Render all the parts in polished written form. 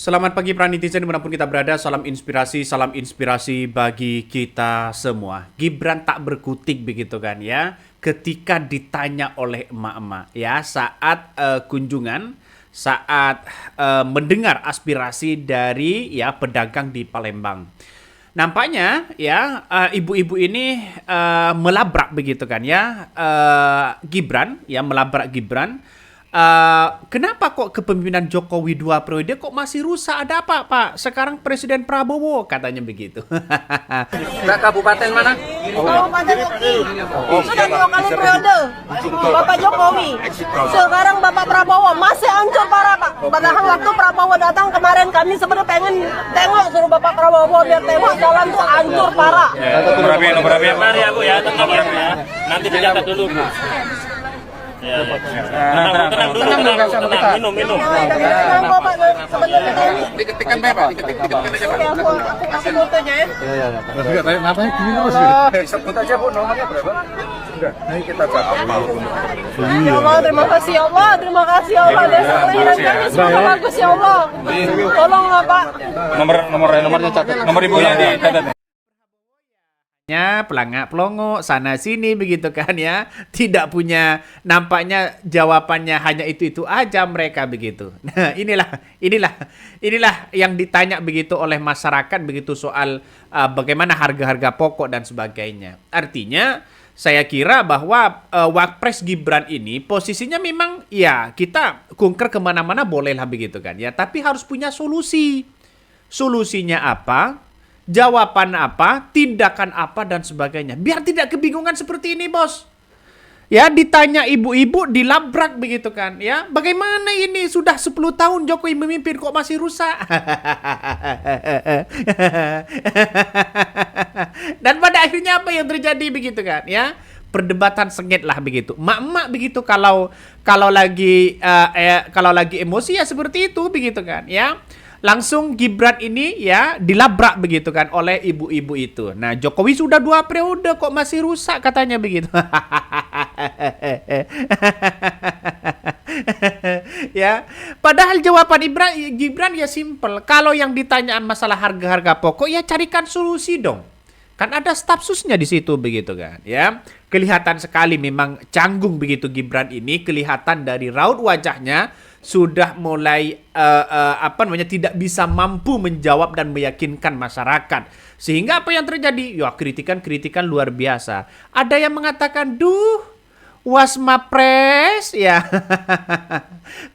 Selamat pagi para netizen dimanapun kita berada, salam inspirasi bagi kita semua. Gibran tak berkutik begitu kan ya, ketika ditanya oleh emak-emak ya saat kunjungan, saat mendengar aspirasi dari ya pedagang di Palembang. Nampaknya ya ibu-ibu ini melabrak begitu kan ya, Gibran ya melabrak Gibran. Kenapa kok kepemimpinan Jokowi 2 periode kok masih rusak? Ada apa, Pak? Sekarang Presiden Prabowo katanya begitu. Mbak, kabupaten mana? Kabupaten Uki. Sudah 2 kali periode Bapak Jokowi. Sekarang Bapak Prabowo masih hancur parah, Pak. Padahal waktu Prabowo datang kemarin kami sebenarnya pengen tengok suruh Bapak Prabowo biar tengok jalan tuh hancur parah. Nomor berapa? Mari ya Bu ya, tenang ya. Nanti dicatat dulu Bu. Ya. Tenang dulu, minum. Tenang kok, Pak. Sebenarnya ini. Diketikkan Bapak, diketikkan aja Pak. Oke, aku kasih fotonya ya. Enggak tanya ngapain gini terus. Sebut aja Bu, nomornya berapa? Sudah, ini kita catat. Ya Allah, terima kasih ya Allah, terima kasih ya Allah. Desa kelahiran kami semoga bagus ya Allah. Tolonglah Pak. Nomornya catat. Nomor ibunya dicatat. Pelangak pelongo sana sini begitu kan ya, tidak punya, nampaknya jawabannya hanya itu aja mereka begitu. Nah inilah yang ditanya begitu oleh masyarakat begitu soal bagaimana harga-harga pokok dan sebagainya. Artinya saya kira bahwa Wapres Gibran ini posisinya memang ya kita kunker kemana-mana bolehlah begitu kan ya, tapi harus punya solusi. Solusinya apa? Jawaban apa, tindakan apa, dan sebagainya. Biar tidak kebingungan seperti ini, bos. Ya, ditanya ibu-ibu, dilabrak begitu kan. Ya, bagaimana ini? Sudah 10 tahun Jokowi memimpin, kok masih rusak? Dan pada akhirnya apa yang terjadi begitu kan? Ya, perdebatan sengit lah begitu. Mak-mak begitu kalau lagi emosi ya seperti itu begitu kan? Ya. Langsung Gibran ini ya dilabrak begitu kan oleh ibu-ibu itu. Nah, Jokowi sudah 2 periode kok masih rusak katanya begitu. Ya, padahal jawaban Gibran ya simple. Kalau yang ditanya masalah harga-harga pokok ya carikan solusi dong. Kan ada staf susnya di situ begitu kan, ya. Kelihatan sekali memang canggung begitu Gibran ini, kelihatan dari raut wajahnya sudah mulai tidak bisa mampu menjawab dan meyakinkan masyarakat. Sehingga apa yang terjadi? Ya kritikan luar biasa. Ada yang mengatakan, Wasmapres ya.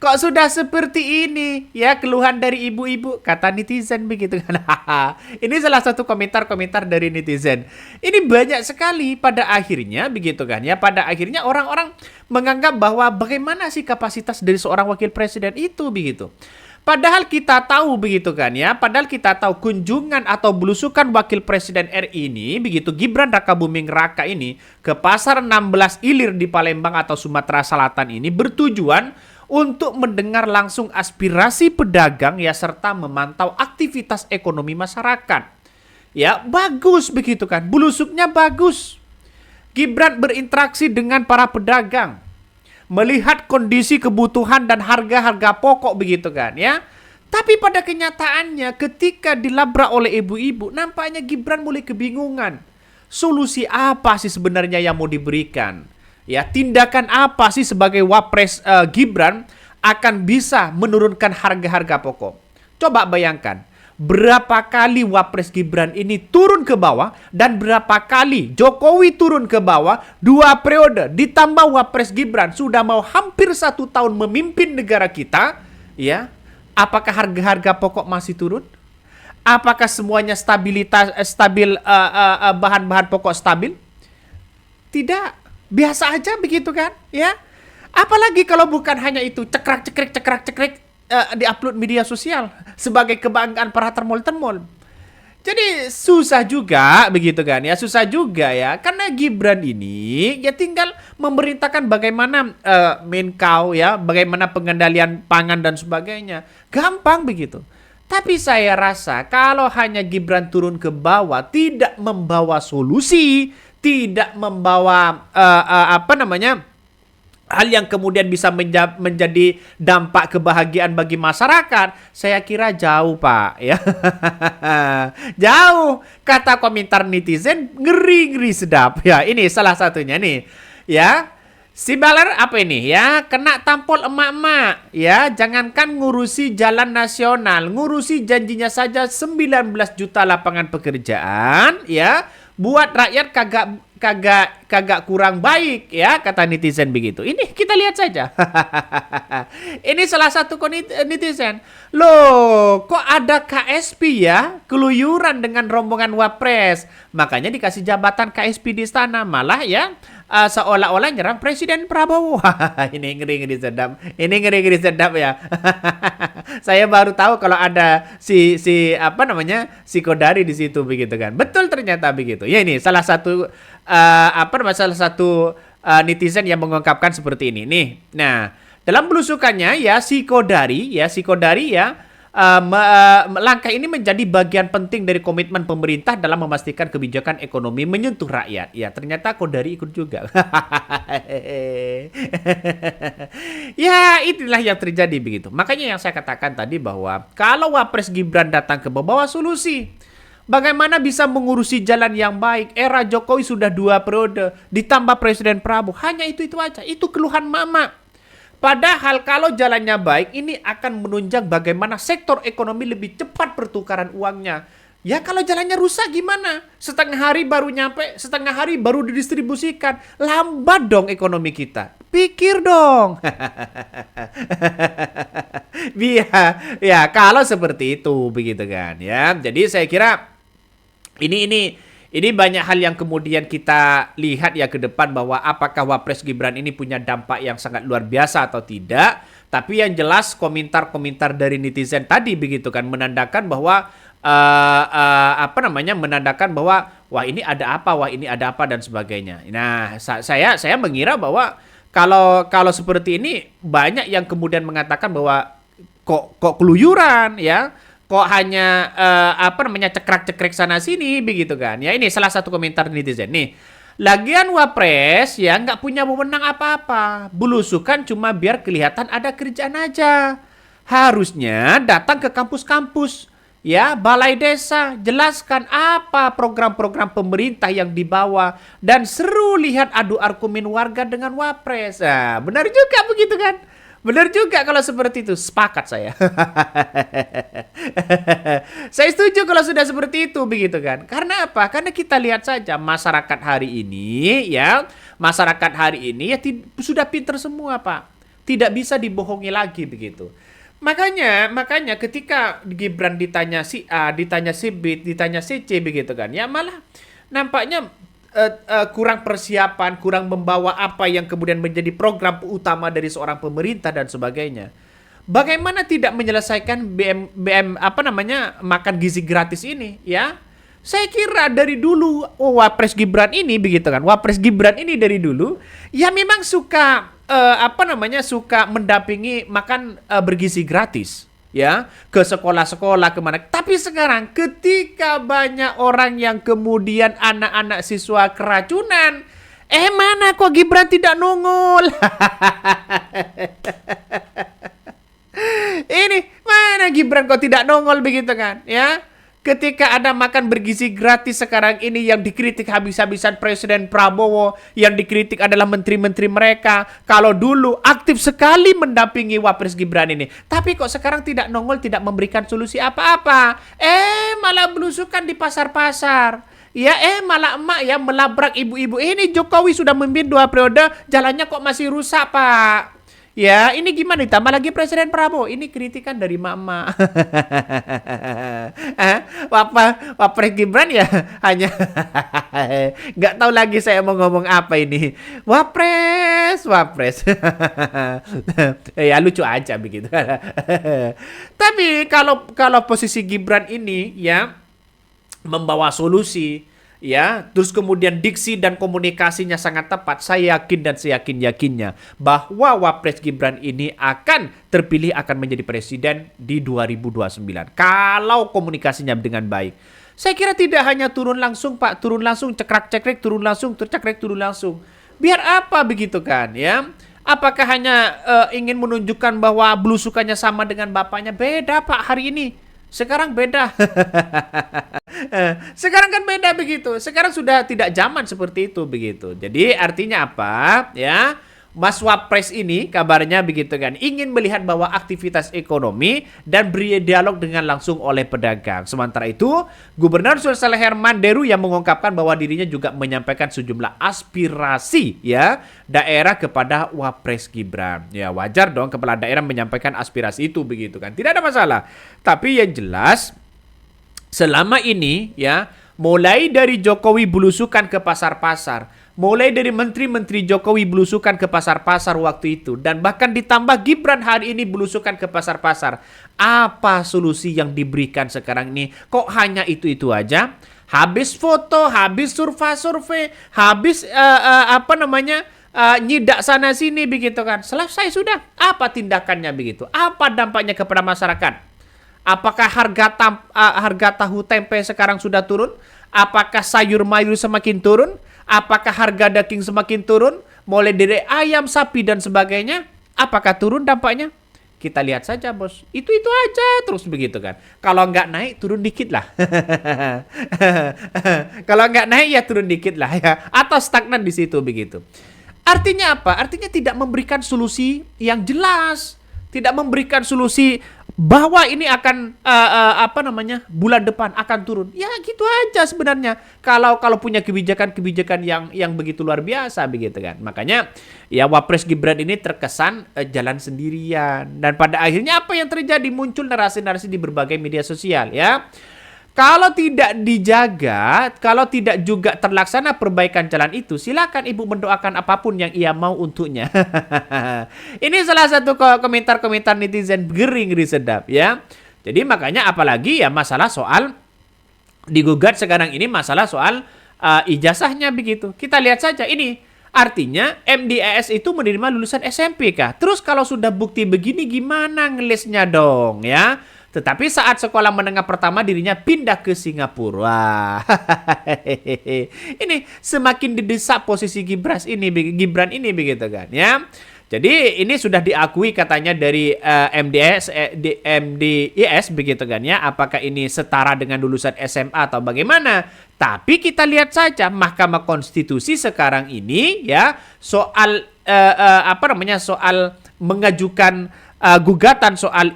Kok sudah seperti ini? Ya keluhan dari ibu-ibu, kata netizen begitu kan. Ini salah satu komentar-komentar dari netizen. Ini banyak sekali pada akhirnya begitu kan ya. Pada akhirnya orang-orang menganggap bahwa bagaimana sih kapasitas dari seorang wakil presiden itu begitu. Padahal kita tahu begitu kan ya, padahal kita tahu kunjungan atau belusukan wakil presiden RI ini, begitu Gibran Rakabuming Raka ini ke pasar 16 Ilir di Palembang atau Sumatera Selatan ini bertujuan untuk mendengar langsung aspirasi pedagang ya serta memantau aktivitas ekonomi masyarakat. Ya, bagus begitu kan, belusuknya bagus. Gibran berinteraksi dengan para pedagang, melihat kondisi kebutuhan dan harga-harga pokok begitu kan ya. Tapi pada kenyataannya ketika dilabrak oleh ibu-ibu, nampaknya Gibran mulai kebingungan. Solusi apa sih sebenarnya yang mau diberikan? Ya, tindakan apa sih sebagai Wapres Gibran akan bisa menurunkan harga-harga pokok? Coba bayangkan. Berapa kali Wapres Gibran ini turun ke bawah dan berapa kali Jokowi turun ke bawah 2 periode ditambah Wapres Gibran sudah mau hampir 1 tahun memimpin negara kita ya. Apakah harga-harga pokok masih turun? Apakah semuanya stabil bahan-bahan pokok stabil? Tidak, biasa aja begitu kan ya. Apalagi kalau bukan hanya itu cekrak-cekrik di-upload media sosial sebagai kebanggaan para termol-termol. Jadi susah juga begitu kan ya, susah juga ya. Karena Gibran ini ya tinggal memerintahkan bagaimana Menkau ya, bagaimana pengendalian pangan dan sebagainya. Gampang begitu. Tapi saya rasa kalau hanya Gibran turun ke bawah tidak membawa solusi, tidak membawa hal yang kemudian bisa menjadi dampak kebahagiaan bagi masyarakat, saya kira jauh, Pak, ya. Jauh. Kata komentar netizen, ngeri-ngeri sedap. Ya, ini salah satunya nih. Ya. Si Baler apa ini ya? Kena tampol emak-emak. Ya, jangankan ngurusi jalan nasional, ngurusi janjinya saja 19 juta lapangan pekerjaan, ya. Buat rakyat kagak kurang baik, ya, kata netizen begitu. Ini kita lihat saja. Ini salah satu netizen. Loh, kok ada KSP ya? Keluyuran dengan rombongan Wapres. Makanya dikasih jabatan KSP di istana, malah ya seolah-olah nyerang Presiden Prabowo. Ini ngeri-ngeri sedap. Ini ngeri-ngeri sedap ya. Saya baru tahu kalau ada si si Kodari di situ begitu kan. Betul ternyata begitu. Ya ini salah satu salah satu netizen yang mengungkapkan seperti ini nih. Nah, dalam belusukannya ya si Kodari ya langkah ini menjadi bagian penting dari komitmen pemerintah dalam memastikan kebijakan ekonomi menyentuh rakyat. Ya, ternyata Kodari ikut juga. Ya, itulah yang terjadi begitu. Makanya yang saya katakan tadi bahwa kalau Wapres Gibran datang ke membawa solusi, bagaimana bisa mengurusi jalan yang baik? Era Jokowi sudah 2 periode, ditambah Presiden Prabowo. Hanya itu aja. Itu keluhan mama. Padahal kalau jalannya baik, ini akan menunjang bagaimana sektor ekonomi lebih cepat pertukaran uangnya. Ya kalau jalannya rusak gimana? Setengah hari baru nyampe, setengah hari baru didistribusikan. Lambat dong ekonomi kita. Pikir dong. Ya kalau seperti itu begitu kan ya. Jadi saya kira ini banyak hal yang kemudian kita lihat ya ke depan bahwa apakah Wapres Gibran ini punya dampak yang sangat luar biasa atau tidak. Tapi yang jelas komentar-komentar dari netizen tadi begitu kan menandakan bahwa menandakan bahwa wah ini ada apa dan sebagainya. Nah, saya mengira bahwa kalau seperti ini banyak yang kemudian mengatakan bahwa kok keluyuran ya. Kok hanya cekrek-cekrek sana sini begitu kan. Ya ini salah satu komentar netizen nih. Lagian Wapres ya nggak punya wewenang apa-apa. Belusukan cuma biar kelihatan ada kerjaan aja. Harusnya datang ke kampus-kampus. Ya, balai desa, jelaskan apa program-program pemerintah yang dibawa dan seru lihat adu argumen warga dengan Wapres. Nah, benar juga begitu kan? Benar juga kalau seperti itu. Sepakat saya. Saya setuju kalau sudah seperti itu begitu kan. Karena apa? Karena kita lihat saja masyarakat hari ini ya sudah pinter semua, Pak. Tidak bisa dibohongi lagi begitu. Makanya ketika Gibran ditanya si A, ditanya si B, ditanya si C begitu kan. Ya malah nampaknya kurang persiapan, kurang membawa apa yang kemudian menjadi program utama dari seorang pemerintah dan sebagainya. Bagaimana tidak menyelesaikan makan gizi gratis ini, ya? Saya kira dari dulu Wapres Gibran ini begitu kan. Wapres Gibran ini dari dulu ya memang suka suka mendampingi makan bergizi gratis. Ya, ke sekolah-sekolah kemana. Tapi sekarang ketika banyak orang yang kemudian anak-anak siswa keracunan, mana kok Gibran tidak nongol? Ini mana Gibran kok tidak nongol begitu kan? Ya, ketika ada makan bergizi gratis sekarang ini yang dikritik habis-habisan Presiden Prabowo, yang dikritik adalah menteri-menteri mereka. Kalau dulu aktif sekali mendampingi Wapres Gibran ini, tapi kok sekarang tidak nongol, tidak memberikan solusi apa-apa. Malah belusukan di pasar-pasar. Ya, malah emak ya melabrak ibu-ibu. Ini Jokowi sudah memimpin 2 periode, jalannya kok masih rusak, Pak. Ya, ini gimana ditambah lagi Presiden Prabowo. Ini kritikan dari mama. Wapres Gibran ya hanya nggak tahu lagi saya mau ngomong apa ini. Wapres. Ya lucu aja begitu. Tapi kalau posisi Gibran ini ya membawa solusi, ya, terus kemudian diksi dan komunikasinya sangat tepat. Saya yakin dan seyakin-yakinnya bahwa Wapres Gibran ini akan terpilih, akan menjadi presiden di 2029. Kalau komunikasinya dengan baik. Saya kira tidak hanya turun langsung, Pak, turun langsung, cekrek-cekrek, turun langsung, cekrek, turun langsung. Biar apa begitu kan, ya? Apakah hanya ingin menunjukkan bahwa belusukannya sama dengan bapaknya? Beda Pak hari ini. Sekarang beda. Sekarang kan beda begitu. Sekarang sudah tidak zaman seperti itu begitu. Jadi artinya apa? Ya, Mas Wapres ini kabarnya begitu kan, ingin melihat bahwa aktivitas ekonomi dan beri dialog dengan langsung oleh pedagang. Sementara itu, Gubernur Sulsel Herman Deru yang mengungkapkan bahwa dirinya juga menyampaikan sejumlah aspirasi ya daerah kepada Wapres Gibran. Ya wajar dong kepala daerah menyampaikan aspirasi itu begitu kan. Tidak ada masalah. Tapi yang jelas selama ini ya, mulai dari Jokowi belusukan ke pasar-pasar, mulai dari menteri-menteri Jokowi belusukan ke pasar-pasar waktu itu, dan bahkan ditambah Gibran hari ini belusukan ke pasar-pasar. Apa solusi yang diberikan sekarang ini? Kok hanya itu-itu aja? Habis foto, habis survei, habis nyidak sana sini begitu kan. Selesai sudah. Apa tindakannya begitu? Apa dampaknya kepada masyarakat? Apakah harga tahu tempe sekarang sudah turun? Apakah sayur mayur semakin turun? Apakah harga daging semakin turun? Mulai dari ayam, sapi, dan sebagainya. Apakah turun dampaknya? Kita lihat saja, bos. Itu aja terus begitu kan. Kalau nggak naik, turun dikit lah. Kalau nggak naik, ya turun dikit lah ya. Atau stagnan di situ begitu. Artinya apa? Artinya tidak memberikan solusi yang jelas. Tidak memberikan solusi bahwa ini akan bulan depan akan turun. Ya gitu aja sebenarnya. Kalau punya kebijakan-kebijakan yang begitu luar biasa begitu kan. Makanya ya Wapres Gibran ini terkesan jalan sendirian, dan pada akhirnya apa yang terjadi? Muncul narasi-narasi di berbagai media sosial ya. Kalau tidak dijaga, kalau tidak juga terlaksana perbaikan jalan itu, silakan ibu mendoakan apapun yang ia mau untuknya. Ini salah satu komentar-komentar netizen ngeri sedap ya. Jadi makanya apalagi ya masalah soal digugat sekarang ini, masalah soal ijazahnya begitu. Kita lihat saja ini. Artinya MDES itu menerima lulusan SMP kah? Terus kalau sudah bukti begini gimana ngelesnya dong ya? Tetapi saat sekolah menengah pertama dirinya pindah ke Singapura. Ini semakin didesak posisi Gibran ini begitu kan ya. Jadi ini sudah diakui katanya dari MDIS begitu kan ya. Apakah ini setara dengan lulusan SMA atau bagaimana? Tapi kita lihat saja Mahkamah Konstitusi sekarang ini ya soal soal mengajukan gugatan soal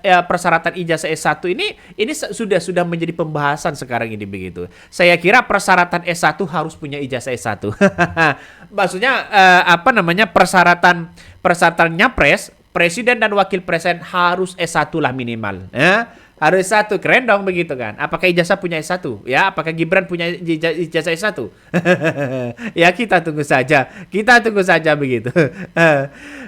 persyaratan ijazah S1 ini sudah menjadi pembahasan sekarang ini begitu. Saya kira persyaratan S1 harus punya ijazah S1. Maksudnya persyaratannya presiden dan wakil presiden harus S1 lah minimal. Harus S1, keren dong begitu kan. Apakah ijazah punya S1? Ya, apakah Gibran punya ijazah S1? Ya, kita tunggu saja begitu.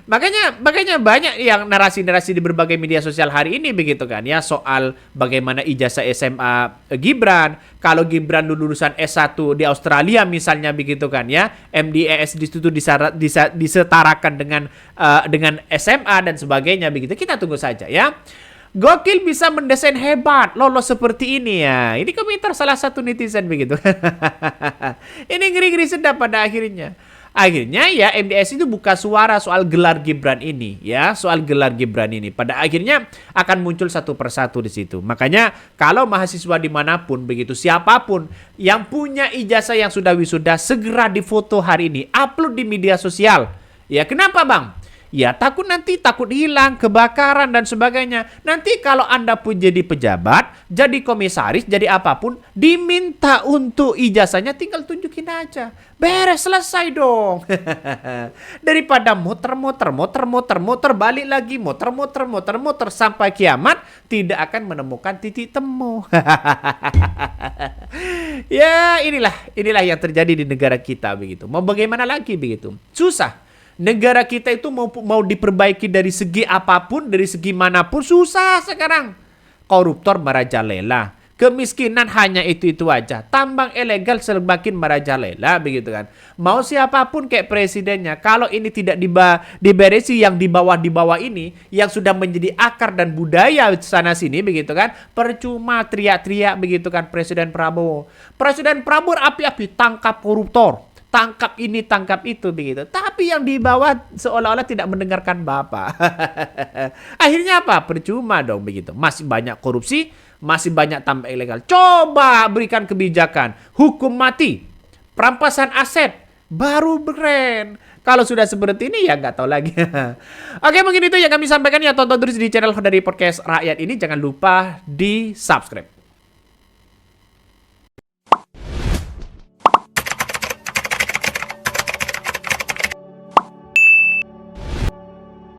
Makanya banyak yang narasi-narasi di berbagai media sosial hari ini begitu kan ya, soal bagaimana ijazah SMA Gibran. Kalau Gibran lulusan S1 di Australia misalnya begitu kan ya, MDES di situ disetarakan dengan SMA dan sebagainya begitu. Kita tunggu saja ya. Gokil bisa mendesain hebat, lolos seperti ini ya. Ini komentar salah satu netizen begitu. Ini ngeri-ngeri sedap pada akhirnya. Akhirnya ya MDS itu buka suara soal gelar Gibran ini ya, soal gelar Gibran ini. Pada akhirnya akan muncul satu persatu di situ. Makanya kalau mahasiswa dimanapun begitu, siapapun yang punya ijazah yang sudah wisuda, segera difoto hari ini, upload di media sosial. Ya kenapa bang? Ya takut hilang, kebakaran dan sebagainya. Nanti kalau Anda pun jadi pejabat, jadi komisaris, jadi apapun, diminta untuk ijazahnya tinggal tunjukin aja. Beres, selesai dong. Daripada muter balik lagi, muter sampai kiamat, tidak akan menemukan titik temu. Ya inilah yang terjadi di negara kita begitu. Mau bagaimana lagi begitu? Susah. Negara kita itu mau diperbaiki dari segi apapun, dari segi manapun, susah sekarang. Koruptor merajalela. Kemiskinan hanya itu aja. Tambang ilegal semakin merajalela begitu kan. Mau siapapun kayak presidennya, kalau ini tidak diberesi yang di bawah ini, yang sudah menjadi akar dan budaya sana sini begitu kan, percuma teriak-teriak begitu kan Presiden Prabowo. Presiden Prabowo api-api tangkap koruptor. tangkap ini, tangkap itu begitu. Tapi yang di bawah seolah-olah tidak mendengarkan Bapak. Akhirnya apa? Percuma dong begitu. Masih banyak korupsi, masih banyak tambah ilegal. Coba berikan kebijakan, hukum mati, perampasan aset, baru keren. Kalau sudah seperti ini ya nggak tahu lagi. Oke, mungkin itu yang kami sampaikan ya. Tonton terus di channel dari podcast Rakyat ini. Jangan lupa di subscribe.